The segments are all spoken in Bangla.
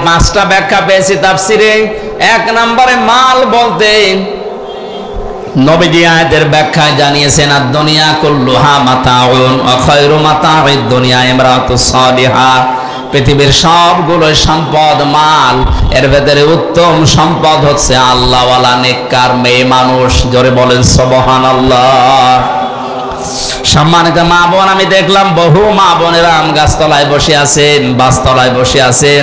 পাঁচটা ব্যাখ্যা পেয়েছি তাফসিরে। এক নম্বরে মাল বলতে নবীজি আয়াতের ব্যাখ্যায় জানিয়েছেন আদ-দুনিয়া কুল্লুহা মাতাউন ওয়া খায়রু মাতাউদ দুনিয়া ইমরাতুস সালিহা। পৃথিবীর সবগুলো সম্পদ মাল, এর ভেতরে উত্তম সম্পদ হচ্ছে আল্লাহওয়ালা নেককার মেয়ে মানুষ। জোরে বলেন সুবহানাল্লাহ। সম্মানিত মা বোন, আমি দেখলাম বহু মা বোনেরা আম গাছতলায় বসে আছেন, বাসতলায় বসে আছেন।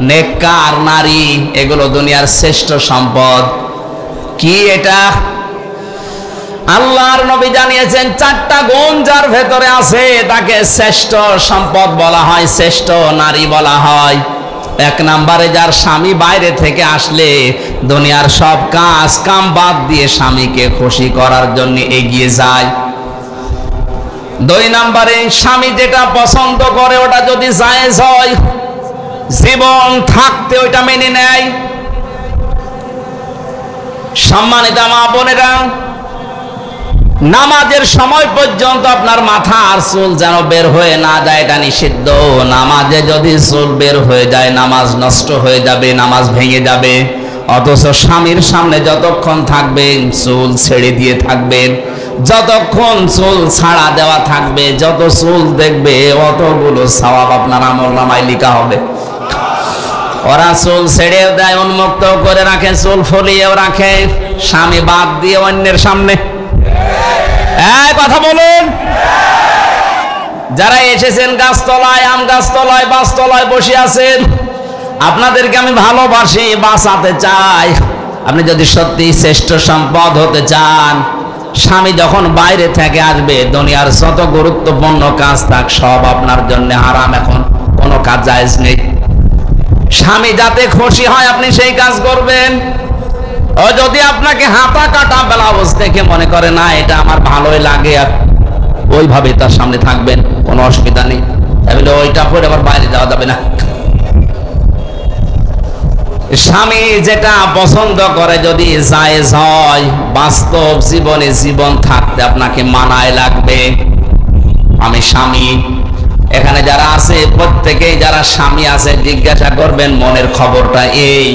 নেককার নারী এগুলো দুনিয়ার শ্রেষ্ঠ সম্পদ। কি এটা? আল্লাহর নবী জানিয়েছেন চারটা গুণ যার ভেতরে আছে তাকে শ্রেষ্ঠ সম্পদ বলা হয়, শ্রেষ্ঠ নারী বলা হয়। এক নম্বরে যার স্বামী বাইরে থেকে আসলে দুনিয়ার সব কাজ কাম বাদ দিয়ে স্বামীকে খুশি করার জন্য এগিয়ে যায়। দুই নম্বরে স্বামী যেটা পছন্দ করে ওটা যদি জায়েজ হয়, জীবন থাকতে ওইটা মেনে নেয়। সম্মানিত মা বোনেরা, নামাজের সময় পর্যন্ত আপনার মাথা আর চুল যেন বের হয়ে না যায়, এটা নিষিদ্ধ। নামাজে যদি চুল বের হয়ে যায় নামাজ নষ্ট হয়ে যাবে, নামাজ ভেঙে যাবে। অথচ স্বামীর সামনে যতক্ষণ থাকবেন চুল ছেড়ে দিয়ে থাকবেন, যতক্ষণ চুল ছাড়া দেওয়া থাকবে, যত চুল দেখবে অতগুলো সওয়াব আপনার আমলনামায় লেখা হবে। ওরা চুল ছেড়েও দেয়, উন্মুক্ত করে রাখে, চুল ফলিয়েও রাখে, স্বামী বাদ দিয়ে অন্যের সামনে। কথা বলুন। যারা এসেছেন গাছতলায়, আম গাছতলায়, বাসতলায় বসে আছেন, আপনাদেরকে আমি ভালোবাসি, বাঁচাতে চাই। আপনি যদি সত্যি শ্রেষ্ঠ সম্পদ হতে চান, স্বামী যখন বাইরে থেকে আসবে দুনিয়ার যত গুরুত্বপূর্ণ কাজ থাক সব আপনার জন্য হারাম। এখন কোনো কাজ জায়েজ নেই। স্বামী যাতে খুশি হয় আপনি সেই কাজ করবেন। ও যদি আপনাকে হাতা কাটা ব্লাউজ দেখে মনে করে না এটা আমার ভালোই লাগে, ওইভাবে তার সামনে থাকবেন, কোনো অসুবিধা নেই। তাহলে ওইটা পরে আবার বাইরে যাওয়া যাবে না। স্বামী যেটা পছন্দ করে যদি জায়েজ হয়, বাস্তব জীবনে জীবন থাকতে আপনাকে মানায় লাগবে। আমি স্বামী, এখানে যারা আছে প্রত্যেকেই যারা স্বামী আছে জিজ্ঞাসা করবেন মনের খবরটা এই।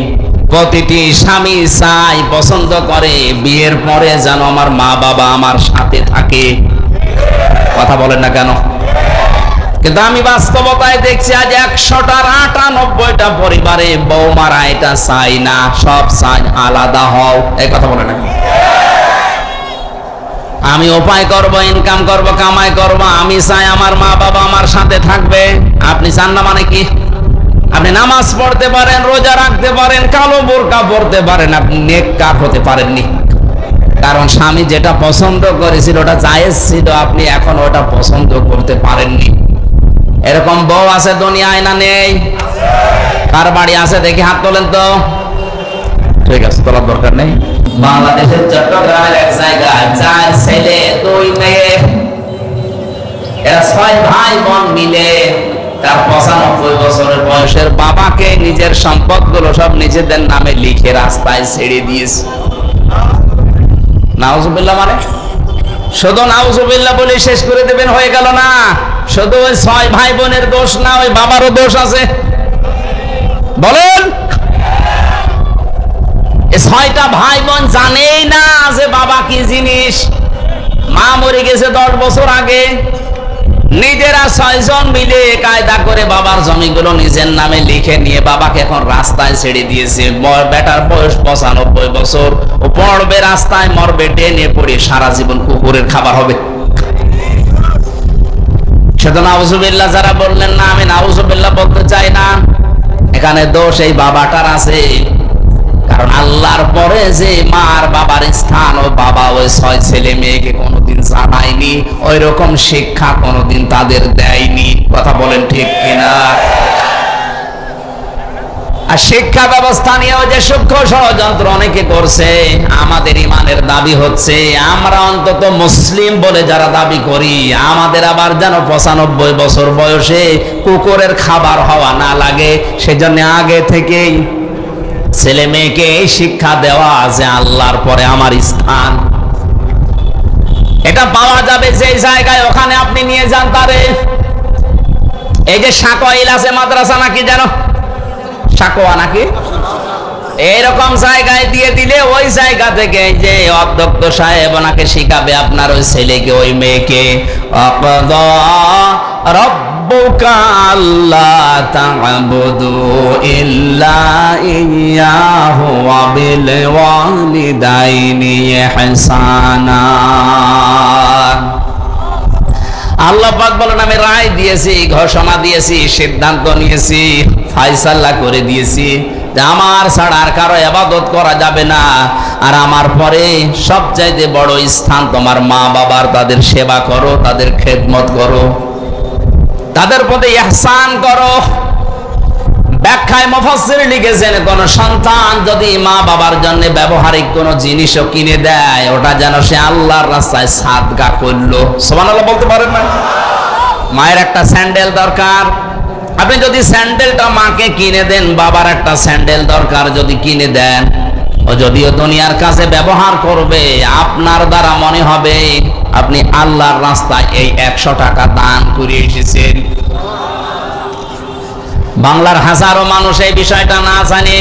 প্রতিটি স্বামী চাই, পছন্দ করে বিয়ের পরে যেন আমার মা বাবা আমার সাথে থাকে। কথা বলেন না কেন? কিন্তু আমি বাস্তবতায় দেখছি আজ 100টার 98টা পরিবারে বৌমারা এটা চাই না, সব চাই আলাদা হও। এই কথা বলে না? আমি উপায় করব, ইনকাম করব, কামাই করব, আমি চাই আমার মা বাবা আমার সাথে থাকবে। আপনি চান না মানে কি? আপনি নামাজ পড়তে পারেন, রোজা রাখতে পারেন, কালো বোরকা পড়তে পারেন, আপনি নেককার হতে পারেননি। কারণ স্বামী যেটা পছন্দ করেছিল ওটা জায়েজ ছিল, আপনি এখন ওটা পছন্দ করতে পারেননি। এরকম বউ আছে দুনিয়ায় না নেই? কার বাড়ি আছে দেখি হাত তোলেন তো। ঠিক আছে, তোলার দরকার নেই। বাংলাদেশের চট্টগ্রামের এক জায়গায় 4 ছেলে 2 মেয়ে, এরা 6 ভাই বোন মিলে তার 95 বছরের বয়সের বাবাকে নিজের সম্পদগুলো সব নিজেদের নামে লিখে রাস্তায় ছেড়ে দিয়েছে। নাউজুবিল্লাহ। মানে শুধু নাউজুবিল্লাহ বলে শেষ করে দেবেন হয়ে গেল না। শুধু ওই 6 ভাই বোনের দোষ না, ওই বাবারও দোষ আছে। বলেন, এই 6টা ভাই বোন জানেই না যে বাবা কি জিনিস। মা মরে গেছে 10 বছর আগে। নিজেরা 6 জন মিলে কায়দা করে বাবার জমিগুলো নিজের নামে লিখে নিয়ে বাবাকে এখন রাস্তায় ছেড়ে দিয়েছে। বেটার বয়স 95 বছর, ও পড়বে রাস্তায়, মরবে টেনে পড়ে, সারা জীবন কুকুরের খাবার হবে। সেটা নাউজুবিল্লাহ যারা বললেন না, আমি নাউজুবিল্লাহ বলতে চাই না। এখানে দোষ এই বাবাটার আছে। কারণ আল্লাহর পরে যে মার বাবার স্থান, ও বাবা ওই 6 ছেলে মেয়েকে কোনোদিন জানায়নি, ওই রকম শিক্ষা কোনোদিন তাদের দেয়নি। কথা বলেন ঠিক কিনা? আর শিক্ষা ব্যবস্থা নিয়েও যে সূক্ষ্ম ষড়যন্ত্র অনেকে করছে। আমাদের ইমানের দাবি হচ্ছে আমরা অন্তত মুসলিম বলে যারা দাবি করি, আমাদের আবার যেন 95 বছর বয়সে কুকুরের খাবার হওয়া না লাগে, সেজন্য আগে থেকেই ছেলে মেয়েকে এই শিক্ষা দেওয়া যে আল্লাহর পরে আমার স্থান। এটা পাওয়া যাবে যে জায়গায়, ওখানে আপনি নিয়ে যান তারে। এই যে সাকইল আছে মাদ্রাসা নাকি যেন, সাকোয়া নাকি এইরকম জায়গায় দিয়ে দিলে ওই জায়গা থেকে যে অধ্যক্ষ সাহেব ওনাকে শিখাবে আপনার ওই ছেলেকে ওই মেয়েকে আকাদা রাব্বুকা আল্লা তা'বুদু ইল্লা ইয়্যাহু ওয়া বিল ওয়ালিদাইনি ইহসানা। আল্লাহ পাক বলেন আমি রায় দিয়েছি, ঘোষণা দিয়েছি, সিদ্ধান্ত নিয়েছি, ফয়সালা করে দিয়েছি যে আমার ছাড়া আর কারো ইবাদত করা যাবে না, আর আমার পরে সবচাইতে বড় স্থান তোমার মা বাবার। তাদের সেবা করো, তাদের খেদমত করো, তাদের প্রতি ইহসান করো। ব্যাখ্যায় মুফাসসির লিখেছেন কোন সন্তান যদি মা বাবার জন্য ব্যবহারিক কোন জিনিসও কিনে দেয়, ওটা যেন সে আল্লাহর রাস্তায় সাদকা করলো। সুবহানাল্লাহ বলতে পারেন না? মায়ের একটা স্যান্ডেল দরকার, আপনি যদি স্যান্ডেলটা মাকে কিনে দেন, বাবার একটা স্যান্ডেল দরকার যদি কিনে দেন, ও যদিও দুনিয়ার কাছে ব্যবহার করবে, আপনার দ্বারা মনে হবে আপনি আল্লাহর রাস্তায় এই 100 টাকা দান করে এসেছেন। বাংলার হাজারো মানুষ এই বিষয়টা না জানে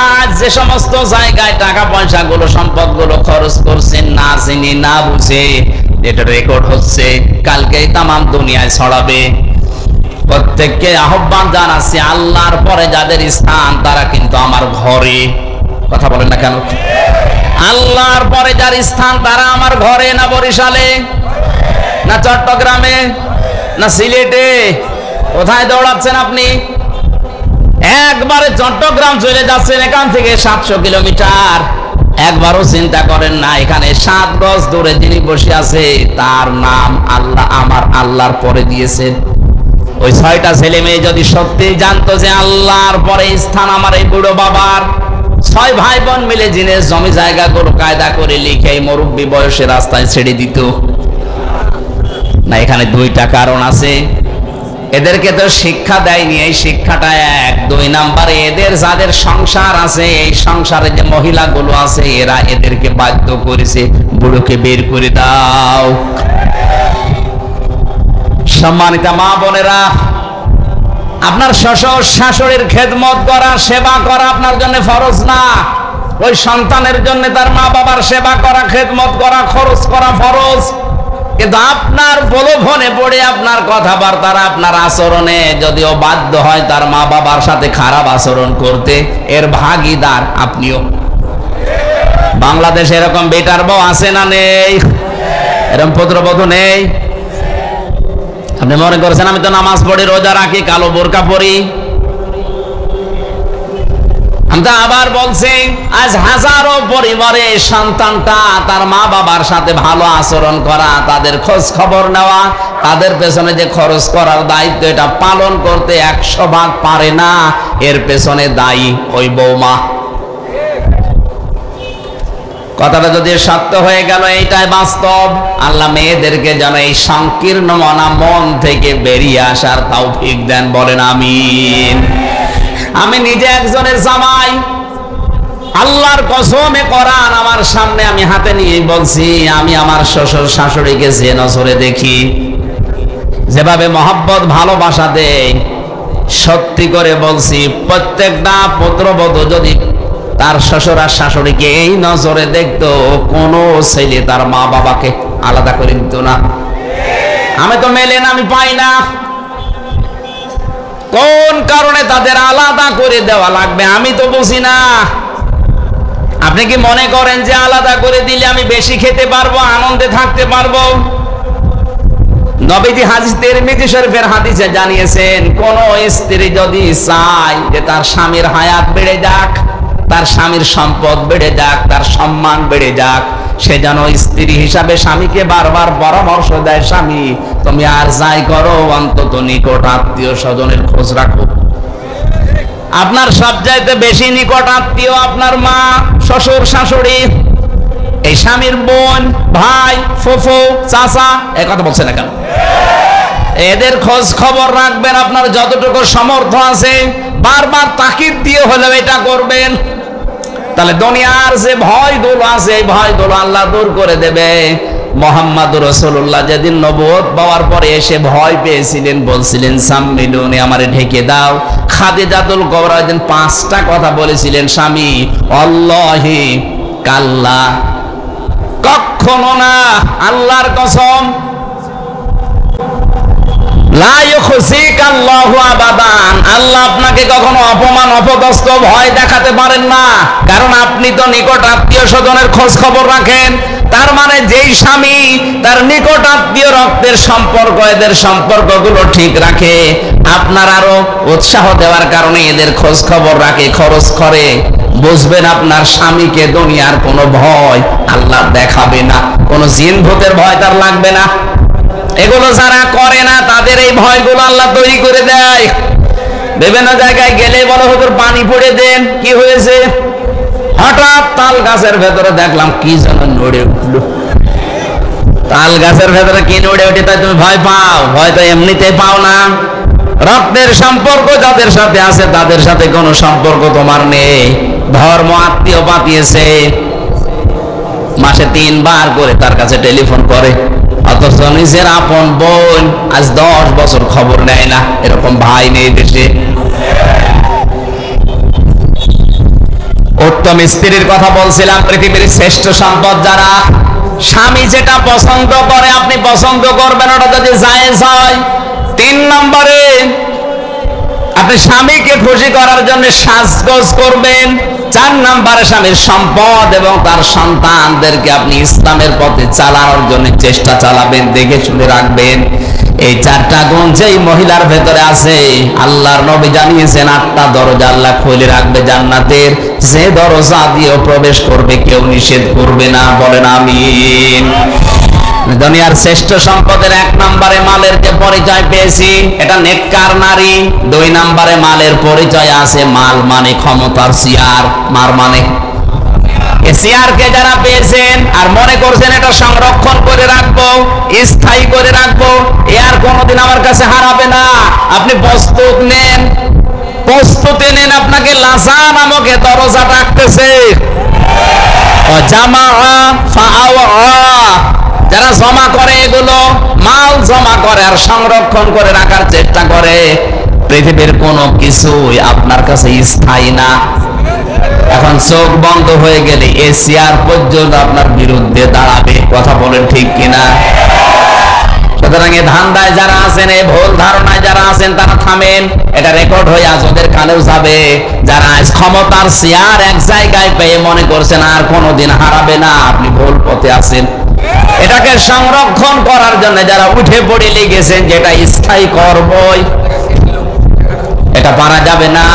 আজ যে সমস্ত জায়গায় টাকা পয়সা গুলো সম্পদ গুলো খরচ করছেন, না জেনে না বুঝে, এটা রেকর্ড হচ্ছে, কালকেই তামাম দুনিয়ায় ছড়াবে। প্রত্যেককে আহ্বান জানাচ্ছি, আল্লাহর পরে যাদের স্থান তারা কিন্তু আমার ঘরে। কথা বলেন না কেন? আল্লাহর পরে যার স্থান তারা আমার ঘরে, না বরিশালে, না চট্টগ্রামে, না সিলেটে? কোথায় দৌড়াচ্ছেন আপনি? একবারে চট্টগ্রাম চলে যাচ্ছেন এখান থেকে 700 কিলোমিটার, একবারও চিন্তা করেন না এখানে 7 গজ দূরে যিনি বসে আছে তার নাম আল্লাহ আমার আল্লাহর পরে দিয়েছেন। ওই 6টা ছেলে মেয়ে যদি সত্যি জানতো যে আল্লাহর পরে স্থান আমার এই বুড়ো বাবার, 6 ভাই বোন মিলে জিনিস জমি জায়গাগুলো কায়দা করে লিখে এই মুরব্বী বয়সে রাস্তায় ছেড়ে দিত না। এখানে 2টা কারণ আছে। এদেরকে তো শিক্ষা দেয়নি, এই শিক্ষাটা 1। 2 নাম্বারে এদের যাদের সংসার আছে, এই সংসারে যে মহিলাগুলো আছে এরা এদেরকে বাধ্য করেছে বুড়োকে বের করে দাও। সম্মানিতা মা বোনেরা, আপনার শ্বশুর শাশুড়ির খেদমত করা, সেবা করা আপনার জন্য ফরজ না। ওই সন্তানের জন্য তার মা বাবার সেবা করা, খেদমত করা, খরচ করা ফরজ। কিন্তু আপনার প্রলোভনে পড়ে আপনার কথাবার্তার, আপনার আচরণে যদিও বাধ্য হয় তার মা বাবার সাথে খারাপ আচরণ করতে, এর ভাগীদার আপনিও। বাংলাদেশে এরকম বেটার বউ আছে না নেই? এরকম পুত্রবধূ নেই? আপনি মনে করছেন আমি তো নামাজ পড়ি, রোজা রাখি, কালো বোরকা পরি? আমরা আবার বলছি আজ হাজারো পরিবারে সন্তানটা তার মা বাবার সাথে ভালো আচরণ করা, তাদের খোঁজ খবর নেওয়া, তাদের পেছনে যে খরচ করার দায়িত্ব এটা পালন করতে 100 ভাগ পারে না। এর পেছনে দায়ী ওই বৌমা। কথাটা যদি সত্য হয়ে গেল, এইটাই বাস্তব। আল্লাহ মেয়েদেরকে যেন এই সংকীর্ণ মনা মন থেকে বেরিয়ে আসার তৌফিক দেন, বলেন আমিন। আমি নিজে একজনের জামাই, আল্লাহর কসমে কোরআন আমার সামনে আমি হাতে নিয়ে বলছি, আমি আমার শ্বশুর শাশুড়িকে যে নজরে দেখি, যেভাবে মহব্বত ভালোবাসা দেয়, সত্যি করে বলছি প্রত্যেকটা পুত্রবধূ যদি তার শ্বশুর আর শাশুড়িকে এই নজরে দেখতো, কোনো ছেলে তার মা বাবাকে আলাদা করে দিত না। আমি তো মেলেন আমি পাই না, কোন কারণে তাদের আলাদা করে দেওয়া লাগবে আমি তো বুঝি না। আপনি কি মনে করেন যে আলাদা করে দিলে আমি বেশি খেতে পারবো, আনন্দে থাকতে পারবো? নবীজি হাদিস তিরমিজি শরীফের হাদিসে জানিয়েছেন, কোন স্ত্রী যদি চায় যে তার স্বামীর হায়াত বেড়ে যাক, তার স্বামীর সম্পদ বেড়ে যাক, তার সম্মান বেড়ে যাক, সে যেন স্ত্রী হিসাবে স্বামীকে বারবার পরামর্শ দেয়, স্বামী তুমি আর যাই করো অন্তত নিকট আত্মীয় স্বজনের খোঁজ রাখো। আপনার সবচাইতে বেশি নিকট আত্মীয় আপনার মা, শ্বশুর শাশুড়ি, এই স্বামীর বোন, ভাই, ফুফু, চাচা, এই কথা বলছে না কেন? এদের খোঁজ খবর রাখবেন আপনার যতটুকু সামর্থ্য আছে, বারবার তাকিদ দিয়ে হলেও এটা করবেন। তাহলে দুনিয়ার যে ভয়গুলো আছে এই ভয়গুলো আল্লাহ দূর করে দেবে। মুহাম্মাদুর রাসূলুল্লাহ যেদিন নবুয়ত পাওয়ার পরে এসে ভয় পেয়েছিলেন, বলছিলেন সাম্মিলুনি, আমারে ঢেকে দাও। খাদিজাতুল কুবরা যেদিন 5টা কথা বলেছিলেন স্বামী, আল্লাহি কাল্লা, কখনো না, আল্লাহর কসম, লা ইউখজিক আল্লাহু আবাদান, আল্লাহ আপনাকে কখনো অপমান অপদস্থ ভয় দেখাতে পারেন না, কারণ আপনি তো নিকট আত্মীয় স্বজনের খোঁজ খবর রাখেন। তার মানে যেই স্বামী তার নিকট আত্মীয় রক্তের সম্পর্ক, এদের সম্পর্কগুলো ঠিক রাখে, আপনার আরো উৎসাহ দেওয়ার কারণে এদের খোঁজ খবর রাখে, খরচ করে, বুঝবেন আপনার স্বামীকে দুনিয়ার কোনো ভয় আল্লাহ দেখাবে না, কোনো জিন ভূতের ভয় তার লাগবে না। এগুলো যারা করে না তাদের এই ভয়গুলো আল্লাহ তৈরি করে দেয়। বিভিন্ন জায়গায় গেলে বলে হুজুর পানি পড়ে দেন, কি হয়েছে? হঠাৎ তাল গাছের ভেতরে দেখলাম কি যেন নড়ে উঠলো। তাল গাছের ভেতরে কি নড়ে ওঠে তাই তুমি ভয় পাও? ভয় তো এমনিতে পাও না। রক্তের সম্পর্ক যাদের সাথে আছে তাদের সাথে কোনো সম্পর্ক তোমার নেই, ধর্ম আত্মীয় পাতিয়েছে, মাসে 3 বার করে তার কাছে টেলিফোন করে, অথচ নিজের আপন বোন আজ 10 বছর খবর নেয় না। এরকম ভাই নেই দেশে। উত্তম স্ত্রীর কথা বলছিলাম, পৃথিবীর শ্রেষ্ঠ সম্পদ যারা, স্বামী যেটা পছন্দ করে আপনি পছন্দ করবেন, ওটা যদি জায়েজ হয়। 3 নম্বরে আপনি স্বামীকে খুশি করার জন্য সাজগোজ করবেন। 4 নম্বরে স্বামীর সম্পদ এবং তার সন্তানদেরকে আপনি ইসলামের পথে চালানোর জন্য চেষ্টা চালাবেন, দেখে শুনে রাখবেন। এই 4টা গুণ যেই মহিলার ভেতরে আছে, আল্লাহর নবী জানিয়েছেন 8টা দরজা আল্লাহ খুলে রাখবে জান্নাতের, যে দরজা দিয়ে প্রবেশ করবে কেউ নিষেধ করবে না। বলেন আমিন। দুনিয়ার শ্রেষ্ঠ সম্পদের 1 নম্বরে মালের যে পরিচয় পেয়েছি, এটা নেককার নারী। 2 নম্বরে মালের পরিচয় আছে, মাল মানে ক্ষমতার চেয়ার, মার মানে চেয়ারকে যারা পেয়েছেন আর মনে করছেন এটা সংরক্ষণ করে রাখবো, স্থায়ী করে রাখবো, এ আর কোনোদিন আমার কাছে হারাবে না। আপনি প্রস্তুত নেন, প্রস্তুতি নেন, আপনাকে লাসা নামক দরজা ডাকতেছে। যারা জমা করে, এগুলো মাল জমা করে আর সংরক্ষণ করে রাখার চেষ্টা করে, পৃথিবীর কোনো কিছুই আপনার কাছে স্থায়ী না। এখন চোখ বন্ধ হয়ে গেলে এ চেয়ার পর্যন্ত আপনার বিরুদ্ধে দাঁড়াবে। কথা বলেন ঠিক কিনা? সুতরাং এই ধান্দায় যারা আছেন, এই ভুল ধারণায় যারা আছেন, তারা থামেন। এটা রেকর্ড হয়ে আজ ওদের কানেও যাবে। যারা আজ ক্ষমতার চেয়ার এক জায়গায় পেয়ে মনে করছেন আর কোনোদিন হারাবে না, আপনি ভুল পথে আছেন। এটাকে সংরক্ষণ করার জন্য যারা উঠে পড়ে লেগেছেন, যেটা স্থায়ী করবই, এটা পারা যাবে না।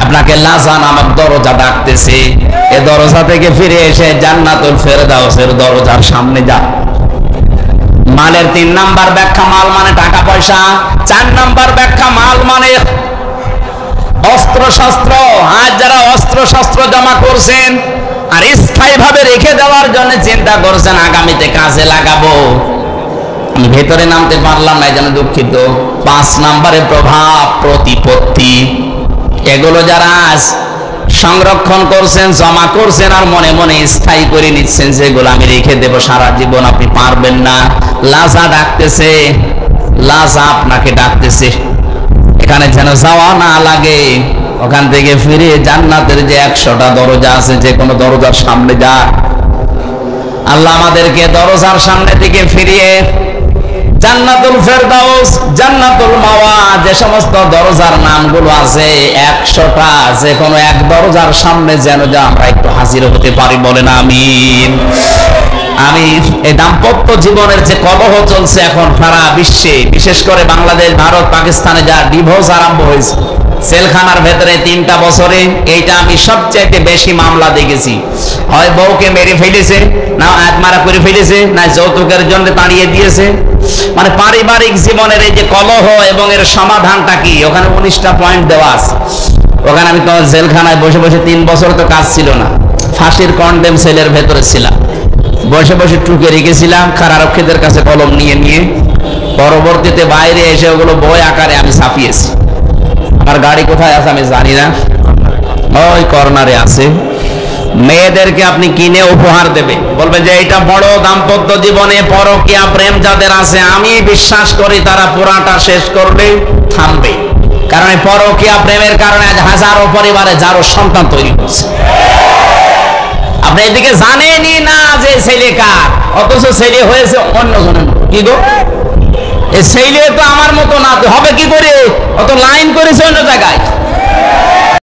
আপনাকে লাসা নামক দরজা ডাকতেছে, এ দরজা থেকে ফিরে এসে জান্নাতুল ফেরদাউসের দরজার সামনে যা। মালের 3 নাম্বার ব্যাখ্যা, মাল মানে টাকা পয়সা। 4 নাম্বার ব্যাখ্যা, মাল মানে অস্ত্র শস্ত্র। আজ যারা অস্ত্র শস্ত্র জমা করছেন আর স্থায়ীভাবে রেখে দেওয়ার জন্য চিন্তা করছেন আগামীতে কাজে লাগাবো, আমি ভেতরে নামতে পারলাম না, এই জন্য দুঃখিত। 5 নাম্বারে প্রভাব প্রতিপত্তি। এগুলো যারা আজ সংরক্ষণ করছেন, জমা করছেন আর মনে মনে স্থায়ী করে নিচ্ছেন, যেগুলো আমি রেখে দেব সারা জীবন, আপনি পারবেন না। লাজা ডাকতেছে, লাজা আপনাকে ডাকতেছে। এখানে যেন যাওয়া না লাগে, ওখান থেকে ফিরে জান্নাতের যে 100টা দরজা আছে, যে কোনো দরজার সামনে যা। আল্লাহ আমাদেরকে দরজার সামনে থেকে ফিরিয়ে জান্নাতুল ফেরদাউস, জান্নাতুল মাওয়া, যে সমস্ত দরজার নামগুলো আছে 100টা, যে কোনো এক দরজার সামনে যেন যা আমরা একটু হাজির হতে পারি। বলেন আমিন। আমি এই দাম্পত্য জীবনের যে কলহ চলছে এখন সারা বিশ্বে, বিশেষ করে বাংলাদেশ, ভারত, পাকিস্তানে যা ডিভোর্স আরম্ভ হয়েছে সেলখানার ভেতরে 3টা বছরে, এইটা আমি সবচেয়ে বেশি মামলা দেখেছি। হয় বউকে মেরে ফেলেছে, না আত্মারা করে ফেলেছে, না যৌতুকের জন্য তাড়িয়ে দিয়েছে। মানে পারিবারিক জীবনের এই যে কলহ এবং এর সমাধানটা কি, ওখানে 19টা পয়েন্ট দেওয়া আছে। ওখানে আমি তো জেলখানায় বসে বসে 3 বছর তো কাজ ছিল না, ফাঁসির কন্ডেম সেলের ভেতরে ছিলাম, বসে বসে টুকে রেখেছিলাম কারারক্ষীদের কাছে কলম নিয়ে নিয়ে। পরবর্তীতে বাইরে এসে ওগুলো বই আকারে আমি ছাপিয়েছি। আমার গাড়ি কোথায় আছে আমি জানি না, ওই কর্নারে আছে। মেয়েদেরকে আপনি কিনে উপহার দেবে, বলবে যে এটা বড় দাম্পত্য জীবনে পরকীয়া প্রেম যাদের আছে আমি বিশ্বাস করি তারা পুরাটা শেষ করবে, থামবে। কারণ এই পরকীয়া প্রেমের কারণে আজ হাজারো পরিবারে যারও সন্তান তৈরি হচ্ছে। আপনি এদিকে জানেনই না যে ছেলে কার, অথচ ছেলে হয়েছে অন্য জনের মতো। কি গো, এই ছেলে তো আমার মতো না, হবে কি করে? অত লাইন করেছে